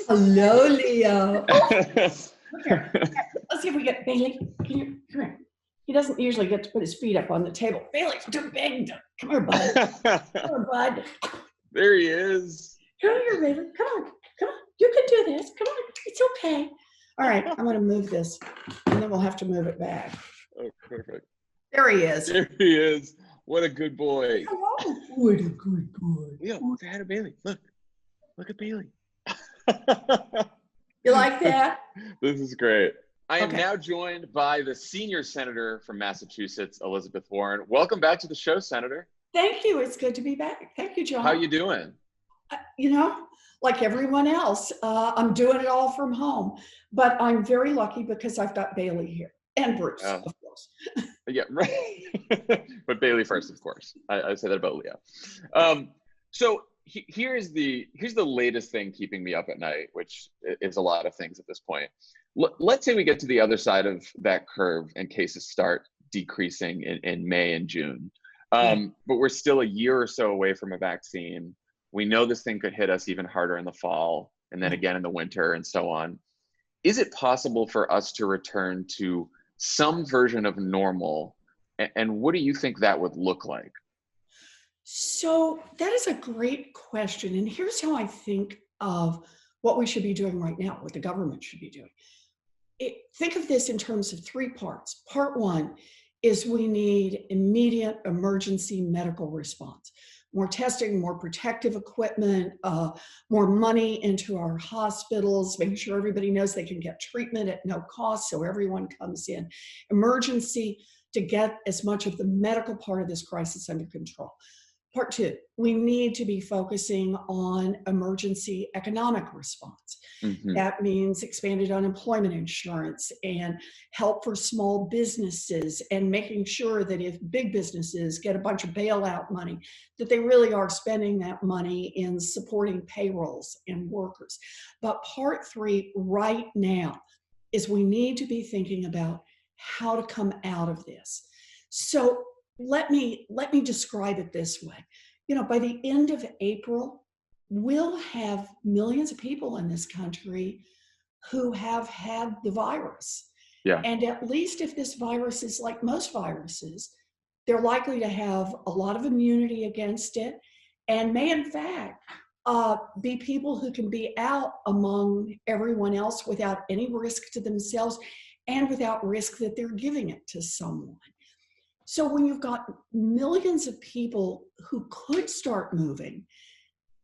Hello, Leo. Oh, look here. Let's see if we get Bailey. Come here. He doesn't usually get to put his feet up on the table. Bailey's too big. Come here, bud. Come here, bud. There he is. Come here, Bailey. Come on. You can do this. Come on. It's okay. All right. I'm going to move this, and then we'll have to move it back. Oh, perfect. There he is. There he is. What a good boy. Hello. What a good boy. Leo, say hi to Bailey. Look at Bailey. You like that? This is great. I am now joined by the senior senator from Massachusetts, Elizabeth Warren. Welcome back to the show, Senator. Thank you. It's good to be back. Thank you, John. How you doing? Like everyone else, I'm doing it all from home. But I'm very lucky because I've got Bailey here and Bruce, of course. Yeah, right. But Bailey first, of course. I say that about Leo. So here's the latest thing keeping me up at night, which is a lot of things at this point. Let's say we get to the other side of that curve and cases start decreasing in May and June. But we're still a year or so away from a vaccine. We know this thing could hit us even harder in the fall and then again in the winter and so on. Is it possible for us to return to some version of normal? And what do you think that would look like? So that is a great question. And here's how I think of what we should be doing right now, what the government should be doing. Think of this in terms of three parts. Part one is we need immediate emergency medical response. More testing, more protective equipment, more money into our hospitals, making sure everybody knows they can get treatment at no cost so everyone comes in. Emergency to get as much of the medical part of this crisis under control. Part two, we need to be focusing on emergency economic response. Mm-hmm. That means expanded unemployment insurance and help for small businesses and making sure that if big businesses get a bunch of bailout money, that they really are spending that money in supporting payrolls and workers. But part three right now is we need to be thinking about how to come out of this. So let me describe it this way. By the end of April, we'll have millions of people in this country who have had the virus. Yeah. And at least if this virus is like most viruses, they're likely to have a lot of immunity against it and may in fact be people who can be out among everyone else without any risk to themselves and without risk that they're giving it to someone. So when you've got millions of people who could start moving,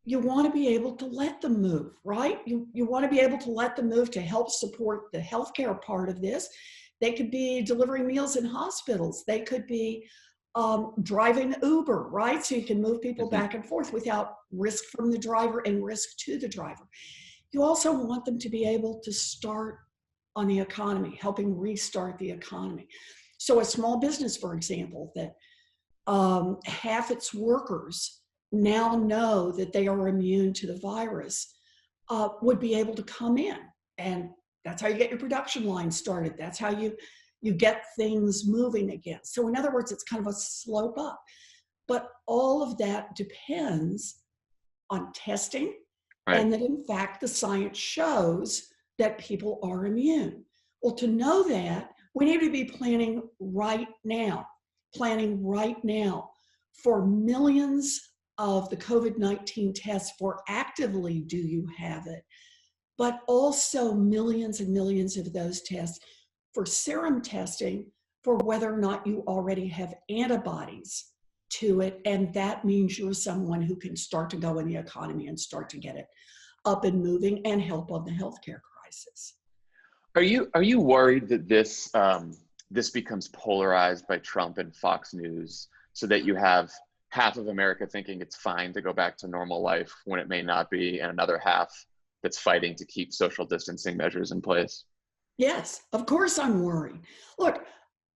you want to be able to let them move, right? You want to be able to let them move to help support the healthcare part of this. They could be delivering meals in hospitals. They could be driving Uber, right? So you can move people back and forth without risk from the driver and risk to the driver. You also want them to be able to start on the economy, helping restart the economy. So a small business, for example, that half its workers now know that they are immune to the virus would be able to come in. And that's how you get your production line started. That's how you get things moving again. So in other words, it's kind of a slope up. But all of that depends on testing, right? And that in fact, the science shows that people are immune. Well, to know that, we need to be planning right now for millions of the COVID-19 tests for actively do you have it, but also millions and millions of those tests for serum testing for whether or not you already have antibodies to it. And that means you're someone who can start to go in the economy and start to get it up and moving and help on the healthcare crisis. Are you worried that this becomes polarized by Trump and Fox News so that you have half of America thinking it's fine to go back to normal life when it may not be, and another half that's fighting to keep social distancing measures in place? Yes, of course I'm worried. Look,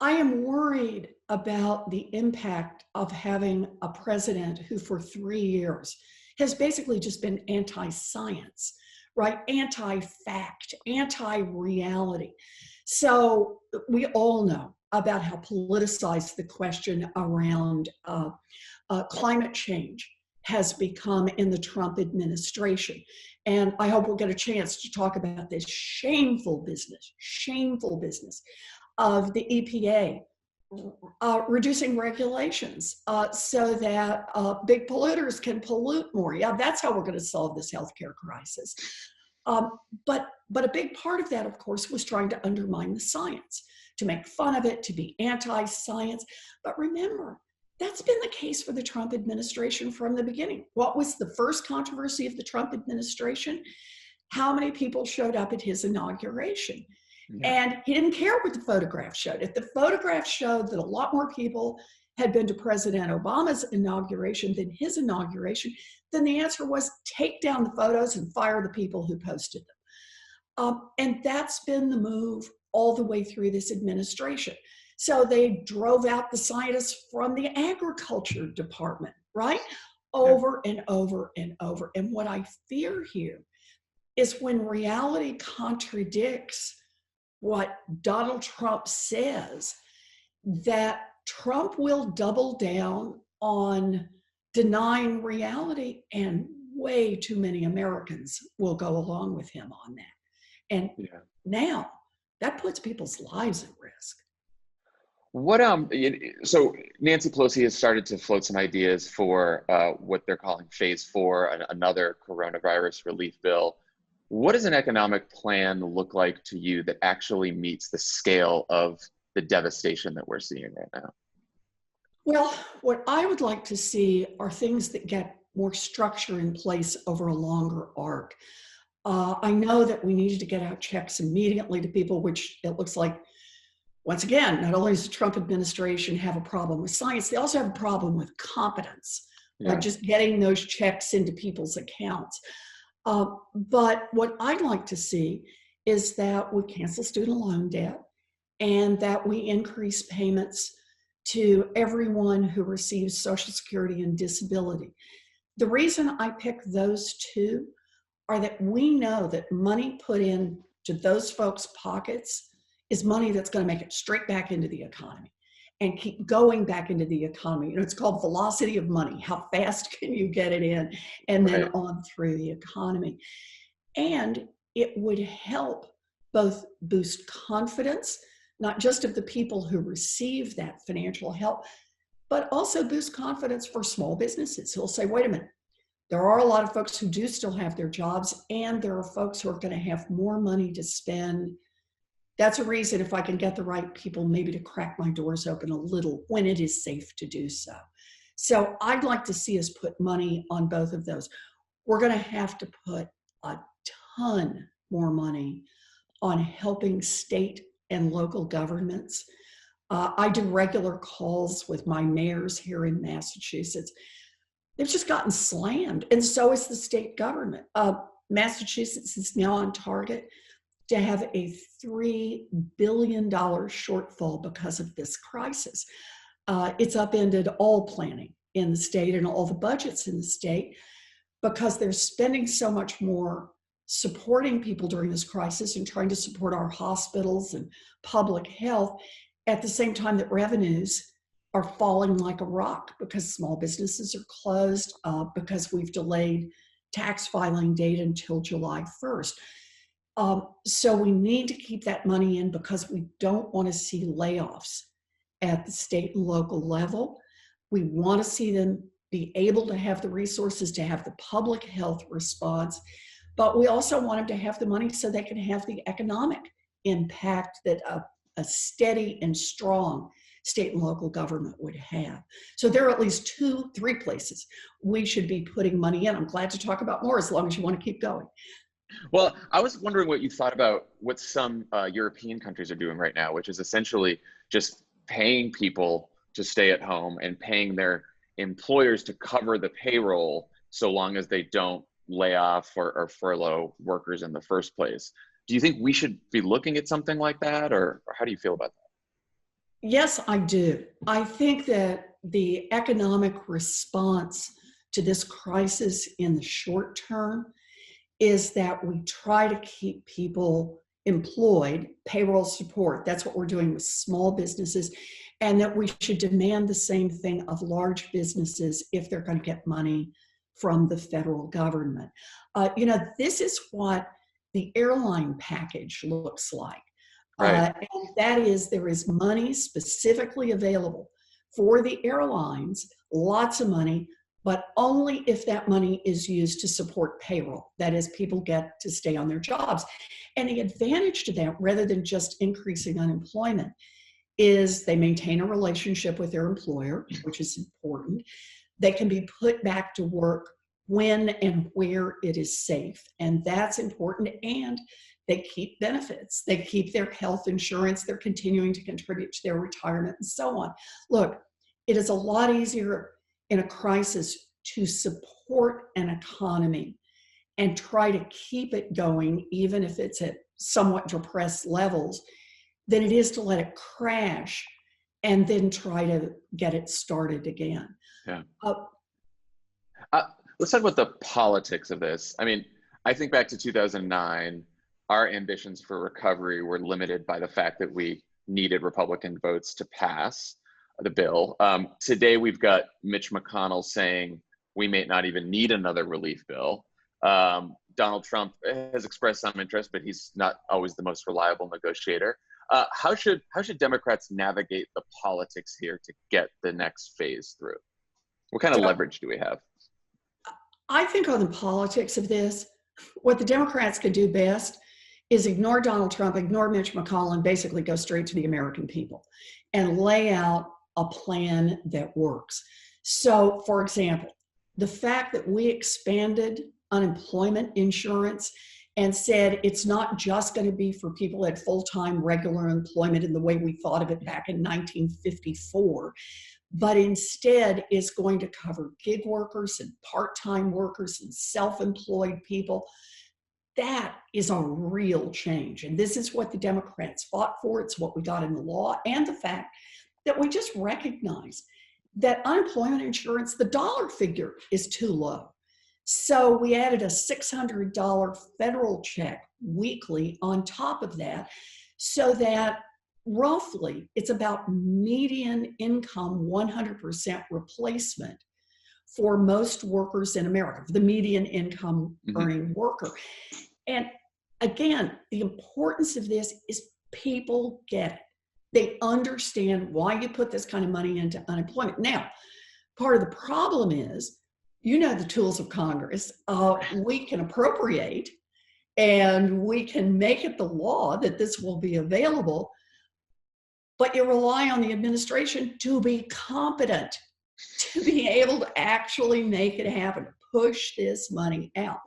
I am worried about the impact of having a president who for 3 years has basically just been anti-science, right? Anti-fact, anti-reality. So we all know about how politicized the question around climate change has become in the Trump administration. And I hope we'll get a chance to talk about this shameful business of the EPA reducing regulations so that big polluters can pollute more. Yeah, that's how we're going to solve this healthcare crisis. But a big part of that, of course, was trying to undermine the science, to make fun of it, to be anti-science. But remember, that's been the case for the Trump administration from the beginning. What was the first controversy of the Trump administration? How many people showed up at his inauguration? Yeah. And he didn't care what the photograph showed. If the photograph showed that a lot more people had been to President Obama's inauguration than his inauguration, then the answer was take down the photos and fire the people who posted them. And that's been the move all the way through this administration. So they drove out the scientists from the agriculture department, right? Over and over and over. And what I fear here is when reality contradicts what Donald Trump says, that Trump will double down on denying reality, and way too many Americans will go along with him on that. And now that puts people's lives at risk. So Nancy Pelosi has started to float some ideas for what they're calling phase 4, another coronavirus relief bill. What does an economic plan look like to you that actually meets the scale of the devastation that we're seeing right now? Well, what I would like to see are things that get more structure in place over a longer arc. I know that we needed to get out checks immediately to people, which it looks like, once again, not only does the Trump administration have a problem with science, they also have a problem with competence, just getting those checks into people's accounts. But what I'd like to see is that we cancel student loan debt and that we increase payments to everyone who receives Social Security and disability. The reason I pick those two are that we know that money put in to those folks' pockets is money that's going to make it straight back into the economy and keep going back into the economy. You know, it's called velocity of money. How fast can you get it in and then on through the economy? And it would help both boost confidence, not just of the people who receive that financial help, but also boost confidence for small businesses who'll say, wait a minute, there are a lot of folks who do still have their jobs, and there are folks who are going to have more money to spend. That's a reason, if I can get the right people, maybe to crack my doors open a little when it is safe to do so. So I'd like to see us put money on both of those. We're going to have to put a ton more money on helping state and local governments. I do regular calls with my mayors here in Massachusetts. They've just gotten slammed, and so is the state government. Massachusetts is now on target to have a $3 billion shortfall because of this crisis. It's upended all planning in the state and all the budgets in the state because they're spending so much more supporting people during this crisis and trying to support our hospitals and public health at the same time that revenues are falling like a rock because small businesses are closed, because we've delayed tax filing date until July 1st. So we need to keep that money in because we don't want to see layoffs at the state and local level. We want to see them be able to have the resources to have the public health response, but we also want them to have the money so they can have the economic impact that a steady and strong state and local government would have. So there are at least 2-3 places we should be putting money in. I'm glad to talk about more as long as you want to keep going. Well, I was wondering what you thought about what some European countries are doing right now, which is essentially just paying people to stay at home and paying their employers to cover the payroll so long as they don't lay off or furlough workers in the first place. Do you think we should be looking at something like that, or how do you feel about that? Yes, I do. I think that the economic response to this crisis in the short term is that we try to keep people employed, payroll support. That's what we're doing with small businesses, and that we should demand the same thing of large businesses if they're going to get money from the federal government. This is what the airline package looks like. Right. And that is, there is money specifically available for the airlines, lots of money, but only if that money is used to support payroll. That is, people get to stay on their jobs. And the advantage to that, rather than just increasing unemployment, is they maintain a relationship with their employer, which is important. They can be put back to work when and where it is safe, and that's important. And they keep benefits. They keep their health insurance. They're continuing to contribute to their retirement and so on. Look, it is a lot easier in a crisis to support an economy and try to keep it going, even if it's at somewhat depressed levels, than it is to let it crash and then try to get it started again. Yeah. Let's talk about the politics of this. I mean, I think back to 2009, our ambitions for recovery were limited by the fact that we needed Republican votes to pass the bill. Today, we've got Mitch McConnell saying we may not even need another relief bill. Donald Trump has expressed some interest, but he's not always the most reliable negotiator. How should Democrats navigate the politics here to get the next phase through? What kind of leverage do we have? I think on the politics of this, what the Democrats could do best is ignore Donald Trump, ignore Mitch McConnell, and basically go straight to the American people and lay out a plan that works. So, for example, the fact that we expanded unemployment insurance and said it's not just going to be for people at full-time regular employment in the way we thought of it back in 1954, but instead is going to cover gig workers and part-time workers and self-employed people. That is a real change. And this is what the Democrats fought for. It's what we got in the law. And the fact that we just recognize that unemployment insurance, the dollar figure is too low. So we added a $600 federal check weekly on top of that, so that roughly it's about median income 100% replacement for most workers in America, the median income earning worker. And again, the importance of this is people get it. They understand why you put this kind of money into unemployment. Now, part of the problem is, the tools of Congress. We can appropriate and we can make it the law that this will be available, but you rely on the administration to be competent, to be able to actually make it happen, push this money out.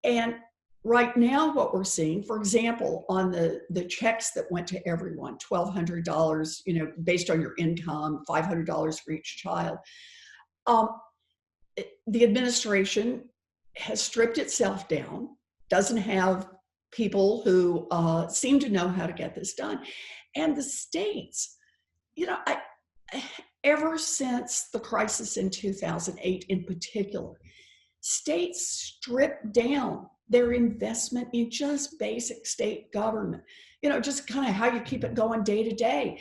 And right now what we're seeing, for example, on the checks that went to everyone, $1,200, based on your income, $500 for each child, the administration has stripped itself down, doesn't have people who seem to know how to get this done. And the states, ever since the crisis in 2008 in particular, states stripped down their investment in just basic state government, just kind of how you keep it going day to day.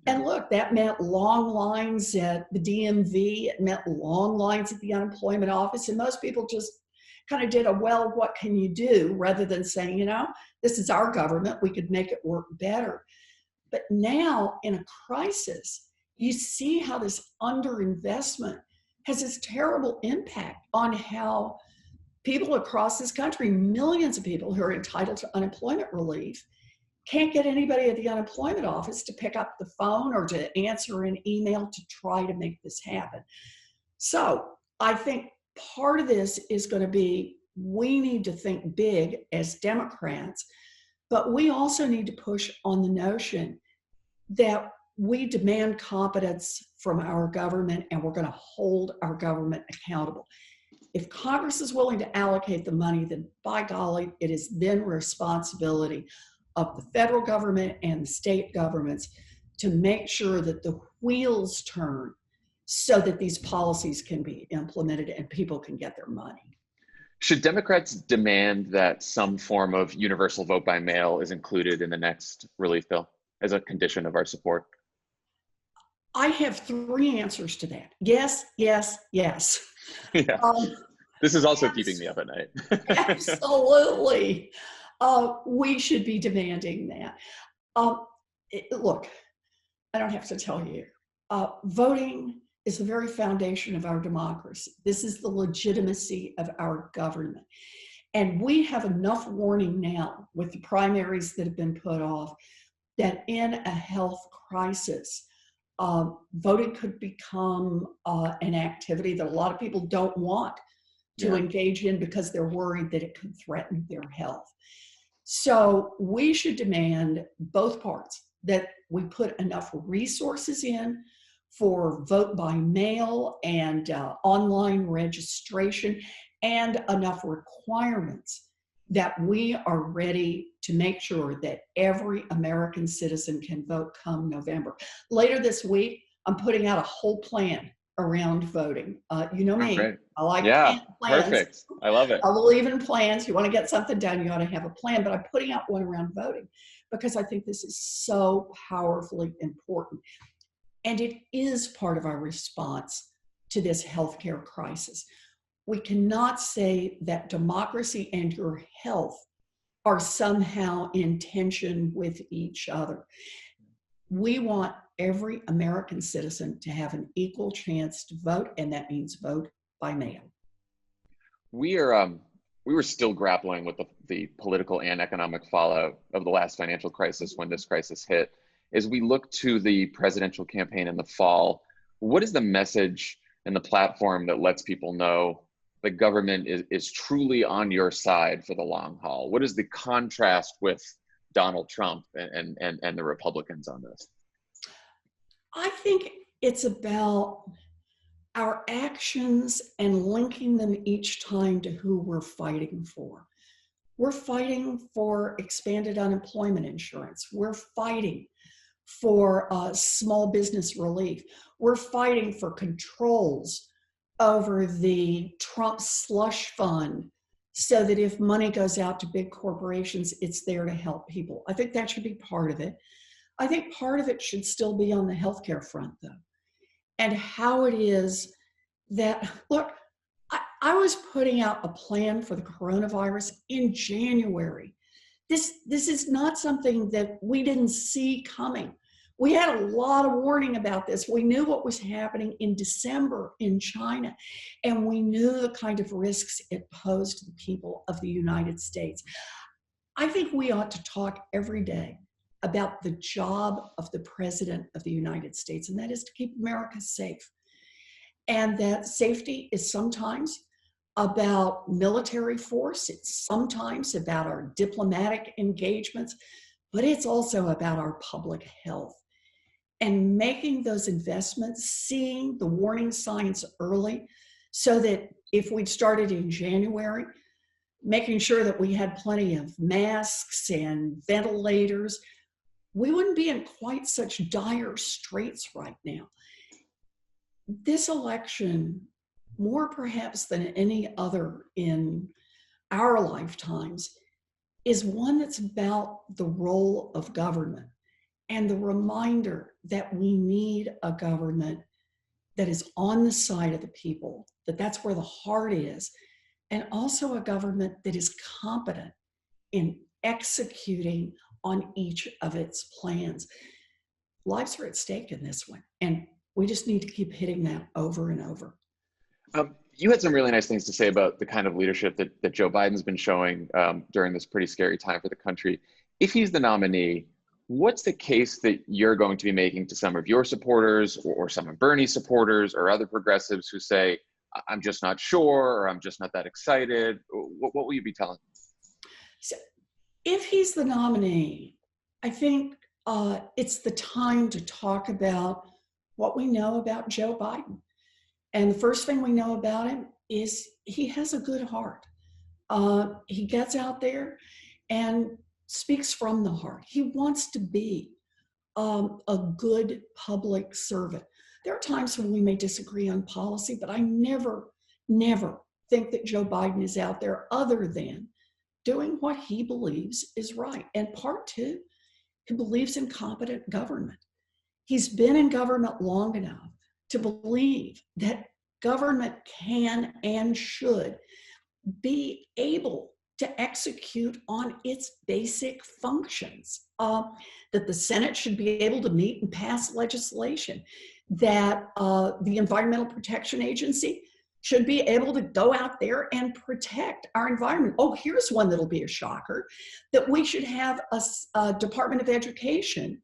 And look, that meant long lines at the DMV. It meant long lines at the unemployment office. And most people just kind of did well, what can you do? Rather than saying, this is our government, we could make it work better. But now in a crisis, you see how this underinvestment has this terrible impact on how people across this country, millions of people who are entitled to unemployment relief, can't get anybody at the unemployment office to pick up the phone or to answer an email to try to make this happen. So I think part of this is going to be, we need to think big as Democrats, but we also need to push on the notion that we demand competence from our government and we're going to hold our government accountable. If Congress is willing to allocate the money, then by golly, it is then responsibility of the federal government and the state governments to make sure that the wheels turn so that these policies can be implemented and people can get their money. Should Democrats demand that some form of universal vote by mail is included in the next relief bill as a condition of our support? I have three answers to that. Yes, yes, yes. Yeah. This is also keeping me up at night. Absolutely. We should be demanding that. Look, I don't have to tell you, voting is the very foundation of our democracy. This is the legitimacy of our government. And we have enough warning now with the primaries that have been put off that in a health crisis, voting could become an activity that a lot of people don't want to engage in because they're worried that it could threaten their health. So we should demand both parts, that we put enough resources in for vote by mail and online registration, and enough requirements that we are ready to make sure that every American citizen can vote come November. Later this week, I'm putting out a whole plan around voting. You know me, Great. I like Yeah, plans. perfect. I love it. I believe in plans. You want to get something done, you ought to have a plan, but I'm putting out one around voting because I think this is so powerfully important. And it is part of our response to this healthcare crisis. We cannot say that democracy and your health are somehow in tension with each other. We want every American citizen to have an equal chance to vote, and that means vote by mail. We were still grappling with the political and economic fallout of the last financial crisis when this crisis hit. As we look to the presidential campaign in the fall, what is the message and the platform that lets people know the government is truly on your side for the long haul? What is the contrast with Donald Trump and the Republicans on this? I think it's about our actions and linking them each time to who we're fighting for. We're fighting for expanded unemployment insurance. We're fighting for small business relief. We're fighting for controls over the Trump slush fund so that if money goes out to big corporations, it's there to help people. I think that should be part of it. I think part of it should still be on the healthcare front, though, and how it is that, look, I was putting out a plan for the coronavirus in January. This is not something that we didn't see coming. We had a lot of warning about this. We knew what was happening in December in China, and we knew the kind of risks it posed to the people of the United States. I think we ought to talk every day about the job of the President of the United States, and that is to keep America safe. And that safety is sometimes about military force, it's sometimes about our diplomatic engagements, but it's also about our public health. And making those investments, seeing the warning signs early, so that if we'd started in January, making sure that we had plenty of masks and ventilators, we wouldn't be in quite such dire straits right now. This election, more perhaps than any other in our lifetimes, is one that's about the role of government and the reminder that we need a government that is on the side of the people, that that's where the heart is, and also a government that is competent in executing on each of its plans. Lives are at stake in this one, and we just need to keep hitting that over and over. You had some really nice things to say about the kind of leadership that Joe Biden's been showing during this pretty scary time for the country. If he's the nominee, what's the case that you're going to be making to some of your supporters or some of Bernie's supporters or other progressives who say, I'm just not sure, or I'm just not that excited? What will you be telling them? So if he's the nominee, I think it's the time to talk about what we know about Joe Biden. And the first thing we know about him is he has a good heart. He gets out there and speaks from the heart. He wants to be a good public servant. There are times when we may disagree on policy, but I never think that Joe Biden is out there other than doing what he believes is right. And part two, he believes in competent government. He's been in government long enough to believe that government can and should be able to execute on its basic functions, that the Senate should be able to meet and pass legislation, that the Environmental Protection Agency should be able to go out there and protect our environment. Oh, here's one that'll be a shocker, that we should have a Department of Education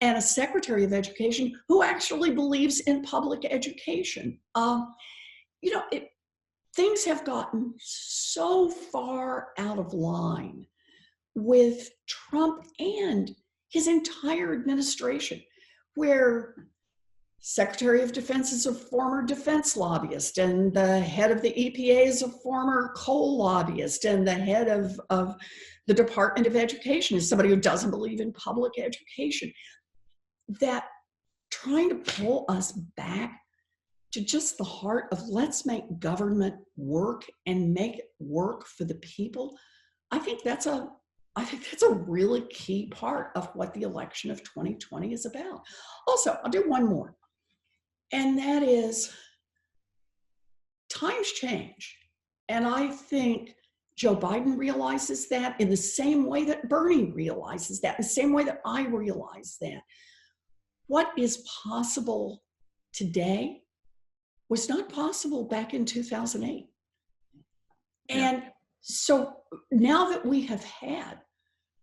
and a Secretary of Education who actually believes in public education. You know, things have gotten so far out of line with Trump and his entire administration, where Secretary of Defense is a former defense lobbyist, and the head of the EPA is a former coal lobbyist, and the head of the Department of Education is somebody who doesn't believe in public education. That trying to pull us back to just the heart of let's make government work and make it work for the people, I think that's a really key part of what the election of 2020 is about. Also, I'll do one more. And that is, times change. And I think Joe Biden realizes that in the same way that Bernie realizes that, in the same way that I realize that. What is possible today was not possible back in 2008. And so now that we have had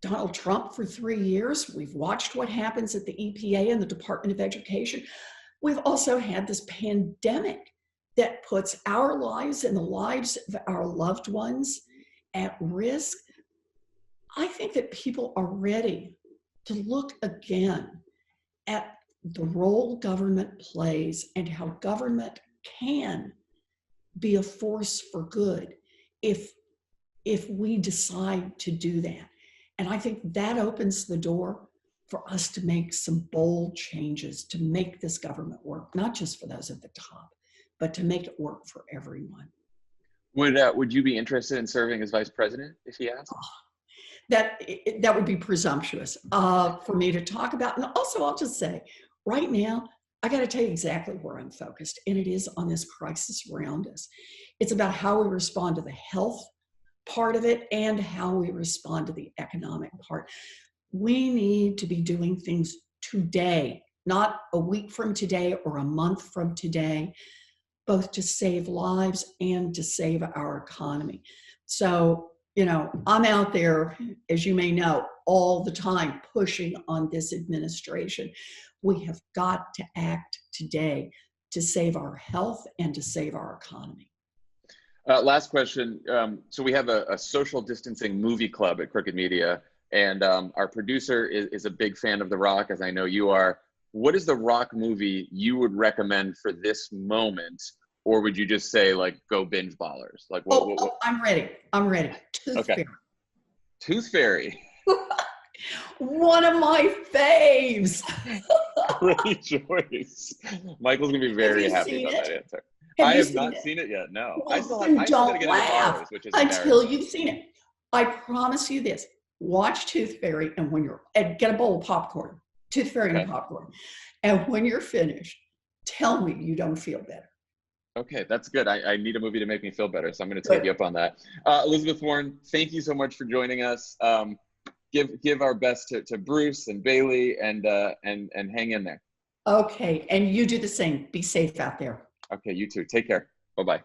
Donald Trump for 3 years, we've watched what happens at the EPA and the Department of Education. We've also had this pandemic that puts our lives and the lives of our loved ones at risk. I think that people are ready to look again at the role government plays and how government can be a force for good if we decide to do that. And I think that opens the door for us to make some bold changes to make this government work, not just for those at the top, but to make it work for everyone. Would you be interested in serving as vice president if he asked? That would be presumptuous for me to talk about. And also, I'll just say, right now, I got to tell you exactly where I'm focused, and it is on this crisis around us. It's about how we respond to the health part of it and how we respond to the economic part. We need to be doing things today, not a week from today or a month from today, both to save lives and to save our economy. So, you know, I'm out there, as you may know, all the time pushing on this administration. We have got to act today to save our health and to save our economy. Last question. So we have a social distancing movie club at Crooked Media, and our producer is a big fan of The Rock, as I know you are. What is the Rock movie you would recommend for this moment? Or would you just say, like, go binge Ballers? Like, what? I'm ready. Tooth Fairy. Tooth Fairy. One of my faves. Great choice. Michael's gonna be very happy about that answer. I have not seen it yet. No. Well, I still gotta get into Ballers, which is until you've seen it. I promise you this: watch Tooth Fairy, and get a bowl of popcorn, Tooth Fairy and popcorn, and when you're finished, tell me you don't feel better. Okay, that's good. I need a movie to make me feel better, so I'm going to take you up on that. Elizabeth Warren, thank you so much for joining us. Give our best to Bruce and Bailey, and hang in there. Okay, and you do the same. Be safe out there. Okay, you too. Take care. Bye-bye.